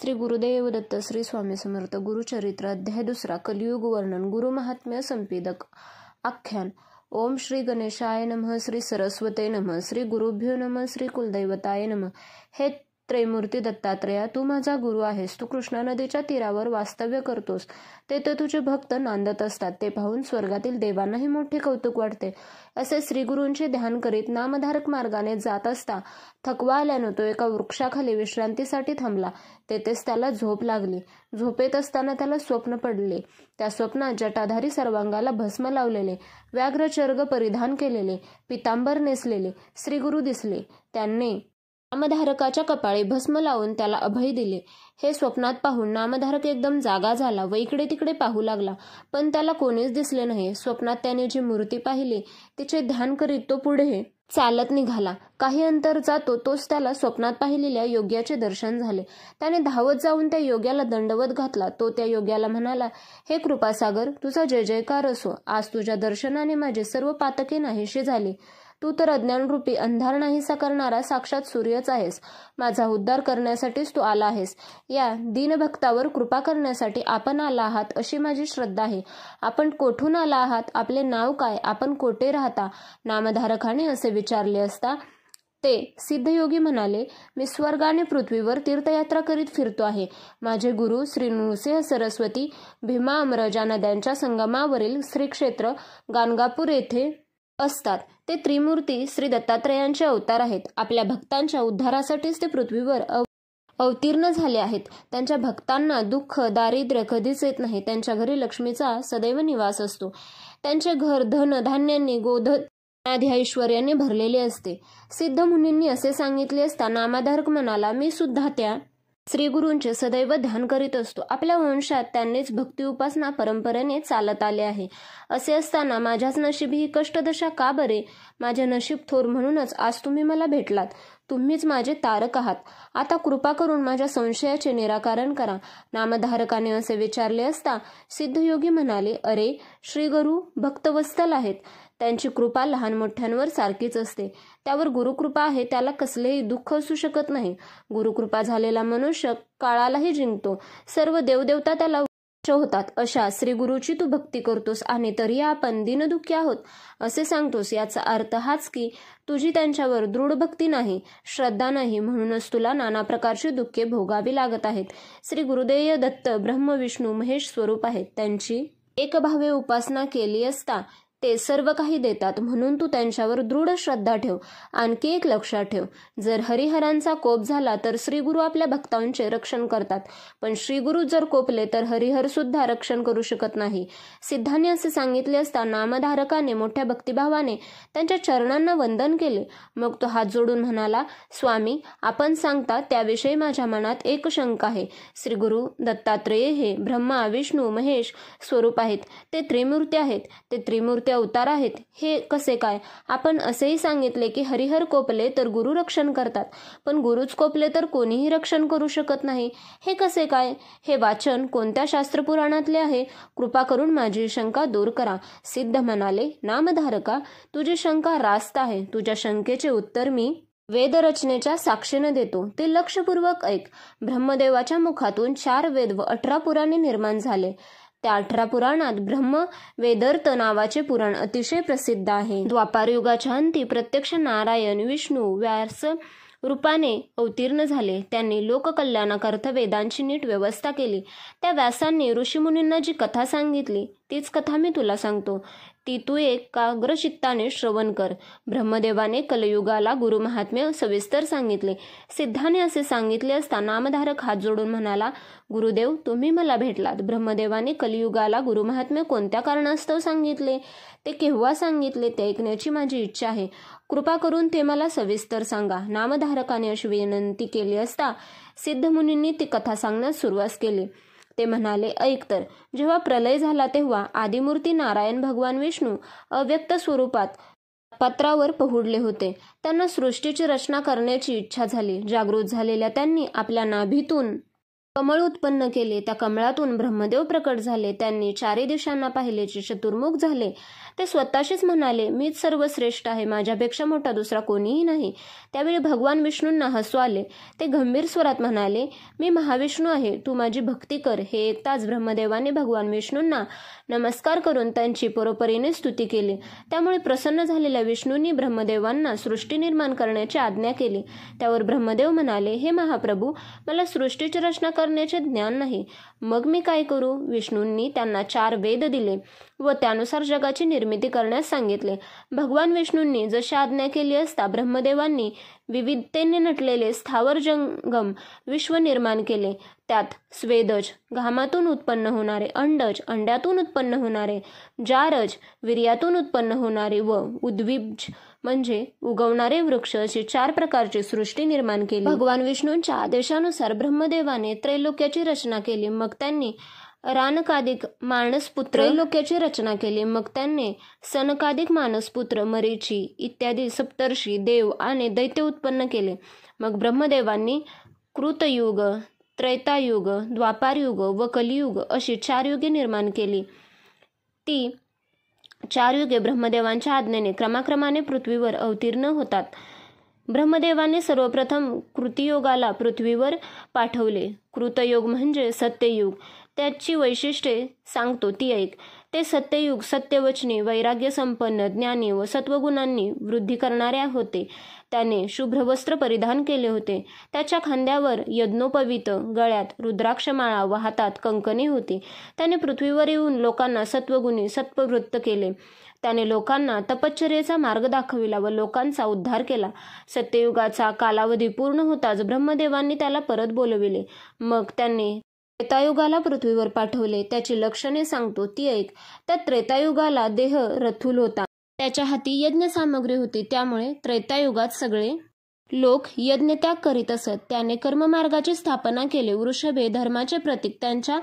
श्री गुरुदेव दत्त श्री स्वामी समर्थ गुरुचरित्र अध्याय 2 कलियुग वर्णन गुरु महात्म्य संपीदक आख्यान। ओम श्री गणेशाय नमः, श्री सरस्वते नमः, श्री गुरुभ्यो नमः, श्री कुलदैवताय नमः। हे त्रैमूर्ती दत्तात्रेया, तू माझा गुरु आहेस। तू कृष्णा नदीच्या तीरावर वास्तव्य करतोस। तेथे तुझे भक्त नांदत असतात। ते पाहून स्वर्गातील देवांनाही मोठे कौतुक वाटते। असे श्री गुरूंचे ध्यान करीत नामधारक मार्गाने जात असता थकवा आल्यानं तो एका वृक्षाखाली विश्रांतीसाठी थांबला। तेथेच त्याला झोप लागली। झोपेत असताना त्याला स्वप्न पडले। त्या स्वप्नात जटाधारी सर्वांगाला भस्म लावलेले, व्याघ्रचर्ग परिधान केलेले, पितांबर नेसलेले श्री गुरु दिसले। त्यांनी नामधारकाच्या कपाळी भस्म लावून त्याला अभय दिले। हे स्वप्नात पाहून नामधारक एकदम जागा झाला व इकडे तिकडे पाहू लागला, पण त्याला कोणीच दिसले नाही। स्वप्नात त्याने जी मूर्ती पाहिली तिचे ध्यान करीत तो पुढे चालत निघाला। काही अंतर जातो तोच त्याला स्वप्नात पाहिलेल्या योग्याचे दर्शन झाले। त्याने धावत जाऊन त्या योग्याला दंडवत घातला। तो त्या योग्याला म्हणाला, हे कृपासागर, तुझा जय जयकार असो। आज तुझ्या दर्शनाने माझे सर्व पातके नाहीशी झाली। तू तर अज्ञानरूपी अंधार नाहीसा करणारा साक्षात सूर्यच आहेस। माझा उद्धार करण्यासाठीच तू आला आहेस। या दीनभक्तावर कृपा करण्यासाठी आपण आला आहात अशी माझी श्रद्धा आहे। आपण कोठून आला आहात? आपले नाव काय? आपण कोठे राहता? नामधारकाने असे विचारले असता ते सिद्धयोगी म्हणाले, मी स्वर्ग आणि पृथ्वीवर तीर्थयात्रा करीत फिरतो आहे। माझे गुरु श्री नृसिंह सरस्वती भीमा अमरजा नद्यांच्या संगमावरील श्रीक्षेत्र गाणगापूर येथे असतात। ते त्रिमूर्ती श्री दत्तात्रेयांचे अवतार आहेत। आपल्या भक्तांच्या उद्धारासाठीच ते पृथ्वीवर अवतीर्ण झाले आहेत। त्यांच्या भक्तांना दुःख दारिद्र्य कधीच येत नाही। त्यांच्या घरी लक्ष्मीचा सदैव निवास असतो। त्यांचे घर धन धान्यांनी गोधन आदी ऐश्वर्याने भरलेले असते। सिद्ध मुनींनी असे सांगितले असता नामधारक म्हणाला, मी सुद्धा त्या श्री गुरूंचे सदैव ध्यान करीत असतो। आपल्या वंशात त्यांनीच भक्ती उपासना परंपरेने चालत आले आहे। असे असताना माझ्याच नशीब ही कष्टदशा का बरे? माझे नशीब थोर म्हणूनच आज तुम्ही मला भेटलात। तुम्हीच माझे तारक आहात। आता कृपा करून माझ्या संशयाचे निराकरण करा। नामधारकाने असे विचारले असता सिद्धयोगी म्हणाले, अरे, श्री गुरु भक्तवत्सल आहेत। त्यांची कृपा लहान मोठ्यांवर सारखीच असते। त्यावर गुरुकृपा आहे, त्याला कसलेही दुःख असू शकत नाही। गुरुकृपा झालेला मनुष्य काळालाही जिंकतो। सर्व देवदेवता त्याला होतात। अशा श्री गुरुची तू भक्ती करतोस आणि तरी आपण दीनदुःखी आहोत असे सांगतोस। याचा अर्थ हाच की तुझी त्यांच्यावर दृढ भक्ती नाही, श्रद्धा नाही, म्हणूनच तुला नाना प्रकारची दुःखे भोगावी लागत आहेत। श्री गुरुदेव दत्त ब्रह्म विष्णू महेश स्वरूप आहेत। त्यांची एकभावे उपासना केली असता ते सर्व काही देतात, म्हणून तू त्यांच्यावर दृढ श्रद्धा ठेव। आणखी एक लक्षात ठेव, जर हरिहरांचा कोप झाला तर श्रीगुरु आपल्या भक्तांचे रक्षण करतात, पण श्रीगुरु जर कोपले तर हरिहर सुद्धा रक्षण करू शकत नाही। सिद्धांनी असे सांगितले असता नामधारकाने मोठ्या भक्तिभावाने त्यांच्या चरणांना वंदन केले। मग तो हात जोडून म्हणाला, स्वामी, आपण सांगता त्याविषयी माझ्या मनात एक शंका आहे। श्री गुरु दत्तात्रेय हे ब्रह्मा विष्णू महेश स्वरूप आहेत। ते त्रिमूर्ती आहेत। ते त्रिमूर्ती अवतार आहेत। हे कसे काय? आपण असेही सांगितले की हरिहर कोपले तर गुरु रक्षण करतात, पण गुरुच कोपले तर कोणीही रक्षण करू शकत नाही। हे कसे काय? हे वाचन कोणत्या शास्त्रपुराणातले आहे? कृपा करून माझी शंका दूर करा। सिद्ध म्हणाले, नामधारका, तुझी शंका रास्त आहे। तुझ्या शंकेचे उत्तर मी वेदरचनेच्या साक्षीने देतो, ते लक्षपूर्वक ऐक। ब्रह्मदेवाच्या मुखातून 4 वेद व 18 पुराणे निर्माण झाले। त्या 18 पुराणात ब्रह्म वेदर्थ नावाचे पुराण अतिशय प्रसिद्ध आहे। द्वापार युगाच्या अंती प्रत्यक्ष नारायण विष्णू व्यास रूपाने अवतीर्ण झाले। त्यांनी लोककल्याणाकरता वेदांची नीट व्यवस्था केली। त्या व्यासांनी ऋषीमुनींना जी कथा सांगितली तीच कथा मी तुला सांगतो। ती तू एकाग्रचित्ताने श्रवण कर। ब्रह्मदेवाने कलयुगाला गुरुमहात्म्य सविस्तर सांगितले। सिद्धाने असे सांगितले असता नामधारक हात जोडून म्हणाला, गुरुदेव, तुम्ही मला भेटलात। ब्रह्मदेवाने कलियुगाला गुरुमहात्म्य कोणत्या कारणास्तव सांगितले, ते केव्हा सांगितले ते ऐकण्याची माझी इच्छा आहे। कृपा करून ते मला सविस्तर सांगा। नामधारकाने अशी विनंती केली असता सिद्ध मुनींनी ती कथा सांगण्यास सुरुवात केली। ते म्हणाले, ऐक तर, जेव्हा प्रलय झाला तेव्हा आदिमूर्ती नारायण भगवान विष्णू अव्यक्त स्वरूपात पत्रावर पहुडले होते। त्यांना सृष्टीची रचना करण्याची इच्छा झाली। जागृत झालेल्या त्यांनी आपल्या नाभीतून कमळ उत्पन्न केले। त्या कमळातून ब्रह्मदेव प्रकट झाले। त्यांनी 4 दिशांना पाहिले, चतुर्मुख झाले। ते स्वतःशीच म्हणाले, मीच सर्वश्रेष्ठ आहे, माझ्यापेक्षा मोठा दुसरा कोणीही नाही. त्यावेळी भगवान विष्णूंना हसू आले. ते गंभीर स्वरात म्हणाले, मी महाविष्णू आहे, तू माझी भक्ती कर. हे ऐकताच ब्रह्मदेवाने भगवान विष्णूंना नमस्कार करून त्यांची परोपरीने स्तुती केली. त्यामुळे प्रसन्न झालेल्या विष्णूंनी ब्रह्मदेवांना सृष्टी निर्माण करण्याची आज्ञा केली. त्यावर ब्रह्मदेव म्हणाले, हे महाप्रभू, मला सृष्टीची रचना करण्याचे ज्ञान नाही, मग मी काय करू? विष्णूंनी त्यांना 4 वेद दिले व त्यानुसार जगाची निर्मिती करण्यास सांगितले. भगवान विष्णूंनी जशी आज्ञा केली असता ब्रह्मदेवांनी विविधतेने नटलेले स्थावर जंगम विश्व निर्माण केले. त्यात स्वेदज, घामातून उत्पन्न होणारे, अंडज, अंड्यातून उत्पन्न होणारे, जारज, वीर्यातून उत्पन्न होणारे व उद्भिज म्हणजे उगवणारे वृक्ष अशी 4 प्रकारची सृष्टी निर्माण केली. भगवान विष्णूंच्या आदेशानुसार ब्रह्मदेवाने त्रैलोक्याची रचना केली. मग त्यांनी रानकादिक मानसपुत्र त्रैलोक्याची रचना केली. मग त्यांनी सनकादिक मानसपुत्र, मरीची इत्यादी सप्तर्षी, देव आणि दैत्य उत्पन्न केले. मग ब्रह्मदेवांनी कृतयुग, त्रैतायुग, द्वापारयुग व कलियुग अशी 4 युगे निर्माण केली. ती 4 युगे ब्रह्मदेवांच्या आज्ञेने क्रमाक्रमाने पृथ्वीवर अवतीर्ण होतात. ब्रह्मदेवाने सर्वप्रथम कृतियोगाला पृथ्वीवर पाठवले. कृतयोग म्हणजे सत्ययुग. त्याची वैशिष्ट्ये सांगतो ती ऐक. ते सत्ययुग सत्यवचनी, वैराग्य संपन्न, ज्ञानी व सत्वगुणांनी वृद्धी करणारे होते. त्याने शुभ्र वस्त्र परिधान केले होते. त्याच्या खांद्यावर यज्ञोपवीत, गळ्यात रुद्राक्षमाळा व हातात कंकणे होती. त्याने पृथ्वीवर येऊन लोकांना सत्वगुणी सत्प्रवृत्त केले. त्याने लोकांना तपश्चर्येचा मार्ग दाखविला व लोकांचा उद्धार केला. सत्ययुगाचा कालावधी पूर्ण होताच ब्रह्मदेवांनी त्याला परत बोलविले. मग त्यांनी त्रेतायुगाला पृथ्वीवर पाठवले. त्याची लक्षणे सांगतो ती ऐक. त्या त्रेतायुगाला देह रथूल होता. त्याच्या हाती यज्ञ सामग्री होती. त्यामुळे त्रेतायुगात सगळे लोक यज्ञत्याग करीत असत. त्याने कर्ममार्गाची स्थापना केली. वृषभे धर्माचे प्रतीक त्यांच्या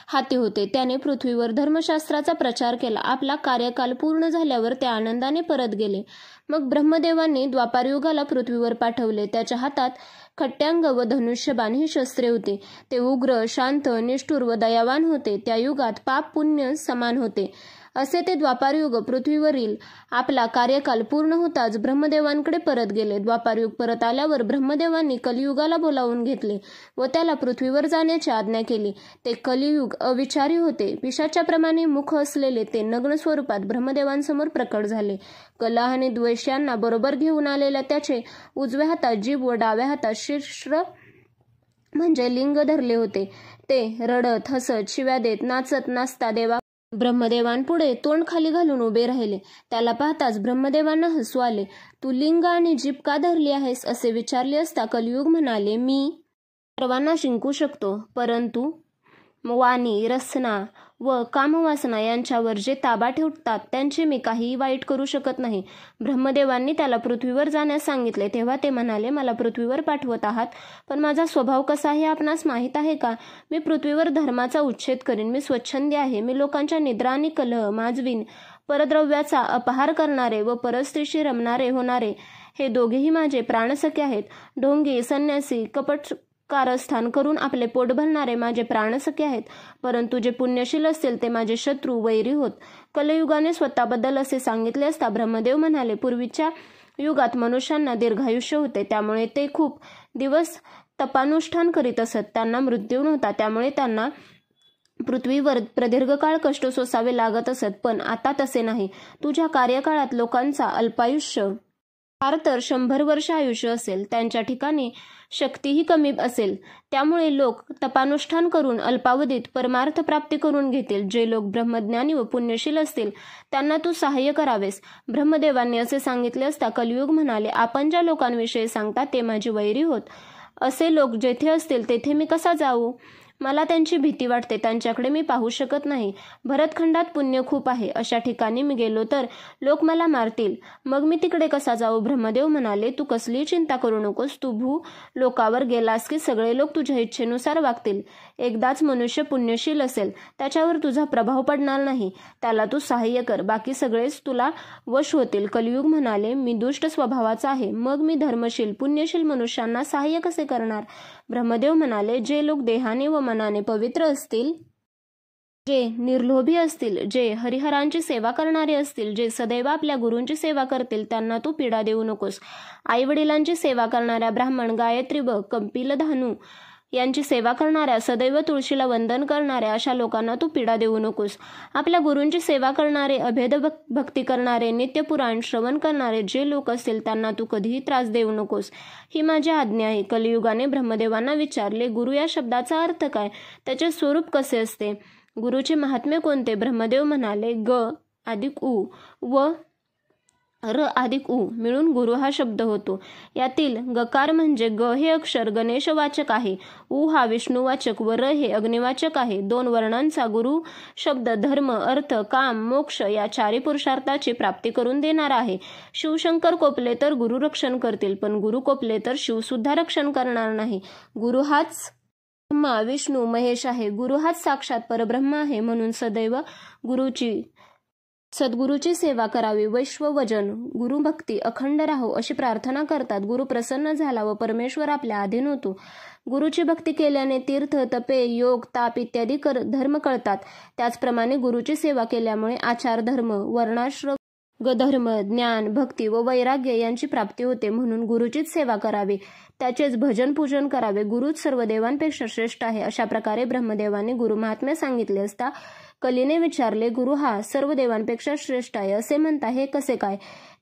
हाती होते. त्याने पृथ्वीवर धर्मशास्त्राचा प्रचार केला. आपला कार्यकाल पूर्ण झाल्यावर ते आनंदाने परत गेले. मग ब्रह्मदेवांनी द्वापारयुगाला पृथ्वीवर पाठवले. त्याच्या हातात खट्यांग व धनुष्यबाण ही शस्त्रे होती. ते उग्र, शांत, निष्ठुर व दयावान होते. त्या युगात पाप पुण्य समान होते. असे ते द्वापारयुग पृथ्वीवरील आपला कार्यकाल पूर्ण होताच ब्रह्मदेवांकडे परत गेले. द्वापारयुग परत आल्यावर ब्रह्मदेवांनी कलियुगाला बोलावून घेतले व त्याला पृथ्वीवर जाण्याची आज्ञा केली. ते कलियुग अविचारी होते. पिशाच्याप्रमाणे मुख असलेले ते नग्न स्वरूपात ब्रह्मदेवांसमोर प्रकट झाले. कलह आणि द्वेष यांना बरोबर घेऊन आलेल्या त्याचे उजव्या हातात जीभ व डाव्या हातात शीर्ष म्हणजे लिंग धरले होते. ते रडत, हसत, शिव्या देत, नाचत नाचता ब्रह्मदेवांपुढे तोंड खाली घालून उभे राहिले. त्याला पाहताच ब्रह्मदेवांना हसू आले. तू लिंग आणि जीभ का धरली आहेस असे विचारले असता कलियुग म्हणाले, मी सर्वांना जिंकू शकतो, परंतु वाणी, रसना व कामवासना यांच्यावर जे ताबा ठेवतात त्यांचे मी काहीही वाईट करू शकत नाही. ब्रह्मदेवांनी त्याला पृथ्वीवर जाण्यास सांगितले. तेव्हा ते म्हणाले, मला पृथ्वीवर पाठवत आहात, पण माझा स्वभाव कसा आहे आपणास माहीत आहे का? मी पृथ्वीवर धर्माचा उच्छेद करीन. मी स्वच्छंदी आहे. मी लोकांच्या निद्रा आणि कलह माजवीन. परद्रव्याचा अपहार करणारे व परस्त्रीशी रमणारे होणारे हे दोघेही माझे प्राणसखे आहेत. ढोंगी, संन्यासी, कपट कारस्थान करून आपले पोट भरणारे माझे प्राणसखे आहेत. परंतु जे पुण्यशील असतील ते माझे शत्रू, वैरी होत. कलयुगाने स्वतःबद्दल असे सांगितले असता ब्रह्मदेव म्हणाले, पूर्वीच्या युगात मनुष्यांना दीर्घायुष्य होते. त्यामुळे ते खूप दिवस तपानुष्ठान करीत असत. त्यांना मृत्यू नव्हता. त्यामुळे त्यांना पृथ्वीवर प्रदीर्घ काळ कष्ट सोसावे लागत असत. पण आता तसे नाही. तुझ्या कार्यकाळात लोकांचा अल्पायुष्य फार तर 100 वर्ष आयुष्य असेल. त्यांच्या ठिकाणी शक्तीही कमी असेल. त्यामुळे लोक तपानुष्ठान करून अल्पावधीत परमार्थ प्राप्ती करून घेतील. जे लोक ब्रह्मज्ञानी व पुण्यशील असतील त्यांना तू सहाय्य करावेस. ब्रह्मदेवांनी असे सांगितले असता कलियुग म्हणाले, आपण ज्या लोकांविषयी सांगता ते माझे वैरी होत. असे लोक जेथे असतील तेथे मी कसा जाऊ? मला त्यांची भीती वाटते. त्यांच्याकडे मी पाहू शकत नाही. भरतखंडात पुण्य खूप आहे. अशा ठिकाणी मी गेलो तर लोक मला मारतील. मग मी तिकडे कसा जाऊ? ब्रह्मदेव म्हणाले, तू कसलीही चिंता करू नकोस. तू भू लोकावर गेलास की सगळे लोक तुझ्या इच्छेनुसार वागतील. एकदाच मनुष्य पुण्यशील असेल त्याच्यावर तुझा प्रभाव पडणार नाही. त्याला तू सहाय्य कर. बाकी सगळेच तुला वश होतील. कलियुग म्हणाले, मी दुष्ट स्वभावाचा आहे. मग मी धर्मशील पुण्यशील मनुष्यांना सहाय्य कसे करणार? ब्रह्मदेव म्हणाले, जे लोक देहाने व मनाने पवित्र असतील जे निर्लोभी असतील, जे हरिहरांची सेवा करणारे असतील, जे सदैव आपल्या गुरूंची सेवा करतील, त्यांना तू पीडा देऊ नकोस. आई वडिलांची सेवा करणाऱ्या ब्राह्मण, गायत्री व कपिलधानू यांची सेवा करणाऱ्या, सदैव तुळशीला वंदन करणाऱ्या अशा लोकांना तू पीडा देऊ नकोस. आपल्या गुरूंची सेवा करणारे, अभेद भक्ती करणारे, नित्यपुराण श्रवण करणारे जे लोक असतील त्यांना तू कधीही त्रास देऊ नकोस. ही माझी आज्ञा आहे. कलियुगाने ब्रह्मदेवांना विचारले, गुरु या शब्दाचा अर्थ काय? त्याचे स्वरूप कसे असते? गुरुचे महात्म्य कोणते? ब्रह्मदेव म्हणाले, ग अधिक उ व र अधिक उ मिळून गुरु हा शब्द होतो. यातील गकार म्हणजे ग हे अक्षर गणेशवाचक आहे, उ हा विष्णुवाचक व र हे अग्निवाचक आहे. 2 वर्णांचा गुरु शब्द धर्म, अर्थ, काम, मोक्ष या 4 पुरुषार्थाची प्राप्ती करून देणारा आहे. शिवशंकर कोपले तर गुरु रक्षण करतील, पण गुरु कोपले तर शिव सुद्धा रक्षण करणार नाही. गुरु हाच ब्रह्मा, विष्णू, महेश आहे. गुरु हाच साक्षात परब्रह्म आहे. म्हणून सदैव सद्गुरूची सेवा करावी. वैश्ववजन गुरुभक्ती अखंड राहो अशी प्रार्थना करतात. गुरु प्रसन्न झाला व परमेश्वर आपल्या अधीन होतो. गुरुची भक्ती केल्याने तीर्थ, तपे, योग, ताप इत्यादी धर्म कळतात. त्याचप्रमाणे गुरुची सेवा केल्यामुळे आचार धर्म, वर्णाश्रम, धर्म, ज्ञान, भक्ती व वैराग्य यांची प्राप्ती होते. म्हणून गुरुचीच सेवा करावी, त्याचेच भजन पूजन करावे. गुरुच सर्व देवांपेक्षा श्रेष्ठ आहे. अशा प्रकारे ब्रह्मदेवाने गुरु महात्म्य सांगितले असता कलीने विचारले, गुरु हा सर्व देवांपेक्षा श्रेष्ठ आहे असे म्हणता, हे कसे काय?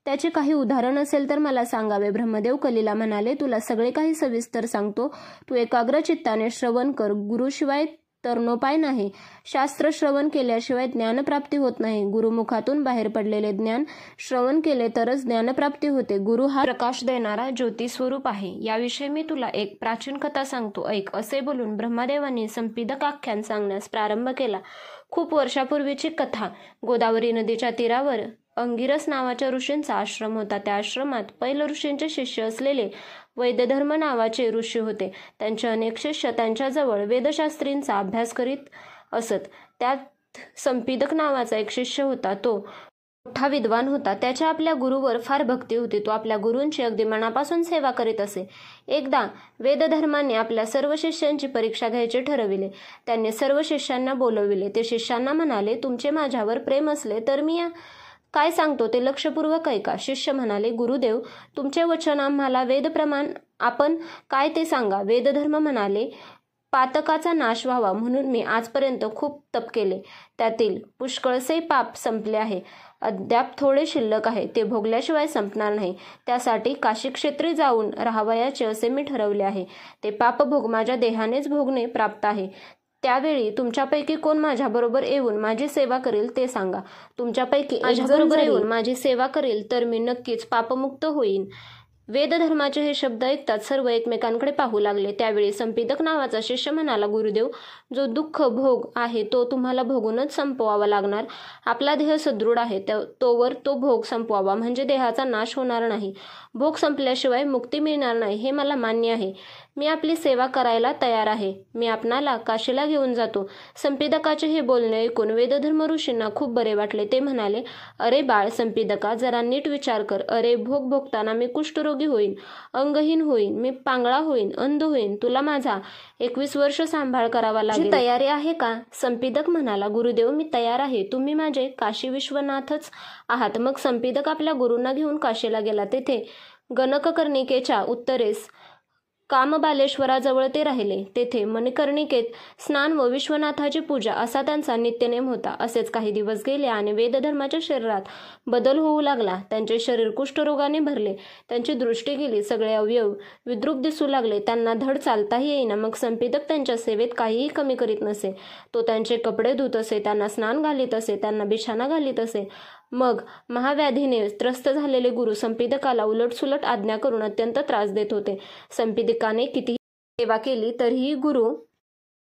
त्याचे काही उदाहरण असेल तर मला सांगावे. ब्रह्मदेव कलीला म्हणाले, तुला सगळे काही सविस्तर सांगतो. तू एकाग्र चित्ताने श्रवण कर. गुरुशिवाय तरणोपाय नाही. शास्त्र श्रवण केल्याशिवाय ज्ञानप्राप्ती होत नाही. गुरुमुखातून बाहेर पडलेले ज्ञान श्रवण केले तरच ज्ञानप्राप्ती होते. गुरु हा प्रकाश देणारा ज्योती स्वरूप आहे. याविषयी मी तुला एक प्राचीन कथा सांगतो, ऐक. असे बोलून ब्रह्मदेवांनी संपीदक आख्यान सांगण्यास प्रारंभ केला. खूप वर्षापूर्वीची कथा. गोदावरी नदीच्या तीरावर अंगिरस नावाच्या ऋषींचा आश्रम होता. त्या आश्रमात पैल ऋषींचे शिष्य असलेले वैद्यधर्म नावाचे ऋषी होते. त्यांचे अनेक शिष्य त्यांच्याजवळ वेदशास्त्रींचा अभ्यास करीत असत. त्यात संपीदक नावाचा एक शिष्य होता. तो मोठा विद्वान होता. त्याच्या आपल्या गुरुवर फार भक्ती होती. तो आपल्या गुरूंची अगदी मनापासून सेवा करीत असे. एकदा वेदधर्माने आपल्या सर्व शिष्यांची परीक्षा घ्यायचे ठरविले. त्यांनी सर्व शिष्यांना बोलविले. ते शिष्यांना म्हणाले, तुमचे माझ्यावर प्रेम असले तर मी काय सांगतो ते लक्षपूर्वक ऐका. शिष्य म्हणाले, गुरुदेव, तुमचे वचन आम्हाला वेदप्रमाण आपण काय ते सांगा. वेदधर्म म्हणाले, पातकाचा नाश व्हावा म्हणून मी आजपर्यंत खूप तप केले. त्यातील पुष्कळसे पाप संपले आहे. अद्याप थोडे शिल्लक आहे. ते भोगल्याशिवाय संपणार नाही. त्यासाठी काशी क्षेत्री जाऊन राहावयाचे असे मी ठरवले आहे. ते पापभोग माझ्या देहानेच भोगणे प्राप्त आहे. त्यावेळी तुमच्यापैकी कोण माझ्याबरोबर येऊन माझी सेवा करेल ते सांगा. तुमच्यापैकी माझ्याबरोबर येऊन माझी सेवा करेल तर मी नक्कीच पापमुक्त होईन. वेदधर्माचे हे शब्द ऐकताच सर्व एकमेकांकडे पाहू लागले. त्यावेळी संपीदक नावाचा शिष्य म्हणाला, गुरुदेव, जो दुःख भोग आहे तो तुम्हाला भोगूनच संपवावा लागणार. आपला देह सदृढ आहे, तोवर तो भोग संपवावा, म्हणजे देहाचा नाश होणार नाही. भोग संपल्याशिवाय मुक्ती मिळणार नाही हे मला मान्य आहे. मी आपली सेवा करायला तयार आहे. मी आपणाला काशीला घेऊन जातो. संपीदकाचे हे बोलणे ऐकून वेदधर्म ऋषींना खूप बरे वाटले. ते म्हणाले, अरे बाळ संपीदका, जरा नीट विचार कर. अरे भोग भोगताना मी कुष्ठरोगी होईन, अंगहीन होईन, मी पांगळा होईन, अंध होईन. तुला माझा 21 वर्ष सांभाळ करावा लागेल. तयारी आहे का? संपीदक म्हणाला, गुरुदेव, मी तयार आहे. तुम्ही माझे काशी विश्वनाथच आहात. मग संपीदक आपल्या गुरूंना घेऊन काशीला गेला. तेथे गणककर्णिकेच्या उत्तरेस कामबालेश्वराजवळ ते राहिले. तेथे मणिकर्णिकेत स्नान व विश्वनाथाची पूजा असा त्यांचा नित्यनेम होता. असेच काही दिवस गेले आणि वेदधर्माच्या शरीरात बदल होऊ लागला. त्यांचे शरीर कुष्ठरोगाने भरले. त्यांची दृष्टी गेली. सगळे अवयव विद्रूप दिसू लागले. त्यांना धड चालताही येईना. मग संपीदक त्यांच्या सेवेत काहीही कमी करीत नसे. तो त्यांचे कपडे धुत असे, त्यांना स्नान घालीत असे, त्यांना बिछाना घालीत असे. मग महाव्याधीने त्रस्त झालेले गुरु संपीदकाला उलटसुलट आज्ञा करून अत्यंत त्रास देत होते. संपीदकाने कितीही सेवा केली तरीही गुरु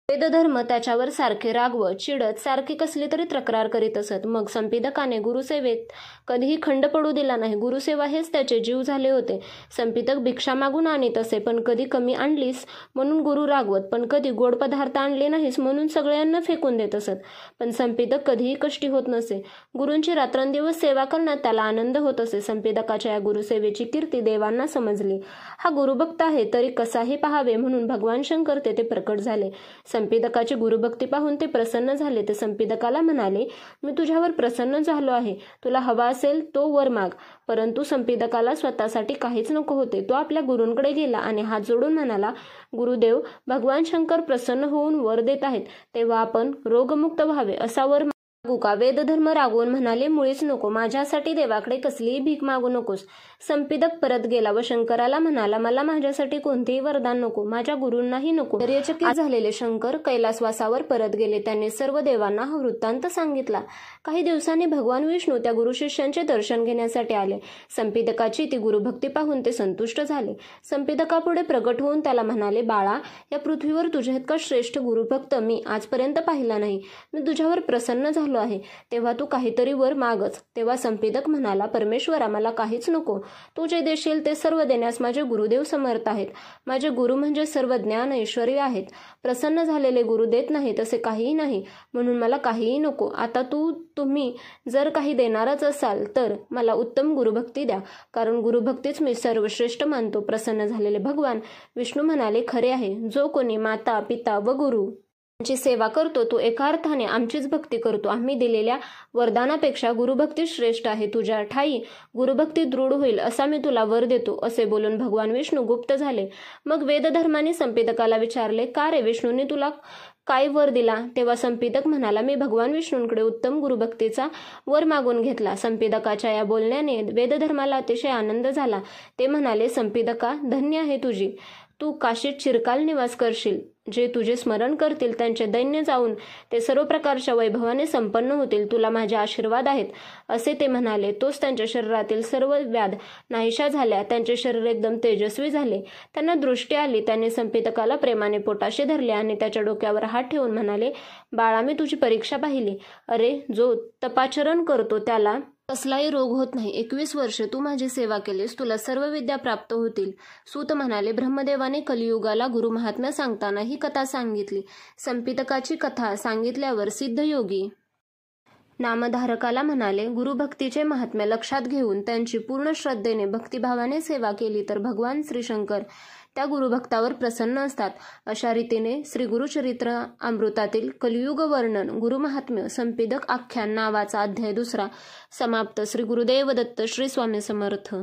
वेदधर्म त्याच्यावर सारखे रागवत, चिडत, सारखी कसली तरी तक्रार करीत असत. मग संपीदकाने गुरुसेवेत कधीही खंड पडू दिला नाही. गुरुसेवा हेच त्याचे जीव झाले होते. संपीदक भिक्षा मागून आणीत असे, पण कधी कमी आणलीस म्हणून गुरु रागवत, पण कधी गोड पदार्थ आणले नाहीस म्हणून सगळ्यांना फेकून देत असत. पण संपीदक कधीही कष्टी होत नसे. गुरूंची रात्रंदिवस सेवा करण्यात त्याला आनंद होत असे. संपीदकाच्या या गुरुसेवेची कीर्ती देवांना समजली. हा गुरुभक्त आहे तरी कसाही पहावे म्हणून भगवान शंकर तेथे प्रकट झाले. संपीदकाची गुरुभक्ती पाहून ते प्रसन्न झाले. ते संपीदकाला म्हणाले, मी तुझ्यावर प्रसन्न झालो आहे. तुला हवा असेल तो वर माग. परंतु संपीदकाला स्वतःसाठी काहीच नको होते. तो आपल्या गुरूंकडे गेला आणि हात जोडून म्हणाला, गुरुदेव, भगवान शंकर प्रसन्न होऊन वर देत आहेत, तेव्हा आपण रोगमुक्त व्हावे असा वर मागू का? वेदधर्म रागवून म्हणाले, मुळीच नको. माझ्यासाठी देवाकडे कसलीही भीक मागू नकोस. संपीदक परत गेला व शंकराला म्हणाला, मला माझ्यासाठी कोणतेही वरदान नको, माझ्या गुरूंनाही नको. आश्चर्यचकित झालेले शंकर कैलासवासावर परत गेले. त्यांनी सर्व देवांना हा वृत्तांत सांगितला. काही दिवसांनी भगवान विष्णू त्या गुरुशिष्यांचे दर्शन घेण्यासाठी आले. संपीदकाची ती गुरुभक्ती पाहून ते संतुष्ट झाले. संपीदकापुढे प्रगट होऊन त्याला म्हणाले, बाळा, या पृथ्वीवर तुझ्या इतका श्रेष्ठ गुरुभक्त मी आजपर्यंत पाहिला नाही. मी तुझ्यावर प्रसन्न झालो आहे, तेव्हा तू काहीतरी वर मागच. तेव्हा संपीदक म्हणाला, परमेश्वरा, मला काहीच नको. तू जे देशील ते सर्व देण्यास माझे गुरुदेव समर्थ आहेत. माझे गुरु म्हणजे सर्व ज्ञान ऐश्वर्य आहेत. प्रसन्न झालेले गुरु देत नाहीत असे काहीही नाही, म्हणून मला काहीही नको. आता तुम्ही जर काही देणारच असाल तर मला उत्तम गुरुभक्ती द्या, कारण गुरुभक्तीच मी सर्वश्रेष्ठ मानतो. प्रसन्न झालेले भगवान विष्णू म्हणाले, खरे आहे. जो कोणी माता, पिता व गुरु ची सेवा करतो तो एका अर्थाने आमचीच भक्ती करतो. आम्ही दिलेल्या वरदानापेक्षा गुरुभक्ती श्रेष्ठ आहे. तुझ्या ठाई गुरुभक्ती दृढ होईल असा मी तुला वर देतो. असे बोलून भगवान विष्णू गुप्त झाले. मग वेदधर्माने संपीदकाला विचारले, का रे, विष्णूने तुला काय वर दिला? तेव्हा संपीदक म्हणाला, मी भगवान विष्णूंकडे उत्तम गुरुभक्तीचा वर मागून घेतला. संपीदकाच्या या बोलण्याने वेदधर्माला अतिशय आनंद झाला. ते म्हणाले, संपीदका, धन्य आहे तुझी. तू काशीत चिरकाल निवास करशील. जे तुझे स्मरण करतील त्यांचे दैन्य जाऊन ते सर्व प्रकारच्या वैभवाने संपन्न होतील. तुला माझे आशीर्वाद आहेत. असे ते म्हणाले. तोच त्यांच्या शरीरातील सर्व व्याध नाहीशा झाल्या. त्यांचे शरीर एकदम तेजस्वी झाले. त्यांना दृष्टी आली. त्यांनी संपीदकाला प्रेमाने पोटाशी धरले आणि त्याच्या डोक्यावर हात ठेवून म्हणाले, बाळा, मी तुझी परीक्षा पाहिली. अरे, जो तपाचरण करतो त्याला कसलाही रोग होत नाही. 21 वर्षे तू माझी सेवा केलीस, तुला सर्व विद्या प्राप्त होतील. सूत म्हणाले, ब्रह्मदेवाने कलियुगाला गुरुमहात्म्य सांगताना ही कथा सांगितली. संपीदकाची कथा सांगितल्यावर सिद्धयोगी नामधारकाला म्हणाले, गुरुभक्तीचे महात्म्य लक्षात घेऊन त्यांची पूर्ण श्रद्धेने भक्तिभावाने सेवा केली तर भगवान श्री शंकर त्या गुरुभक्तावर प्रसन्न असतात. अशा रीतीने श्री गुरुचरित्र अमृतातील कलियुग वर्णन गुरुमहात्म्य संपीदक आख्यान नावाचा अध्याय 2 समाप्त. श्री गुरुदेव दत्त. श्री स्वामी समर्थ.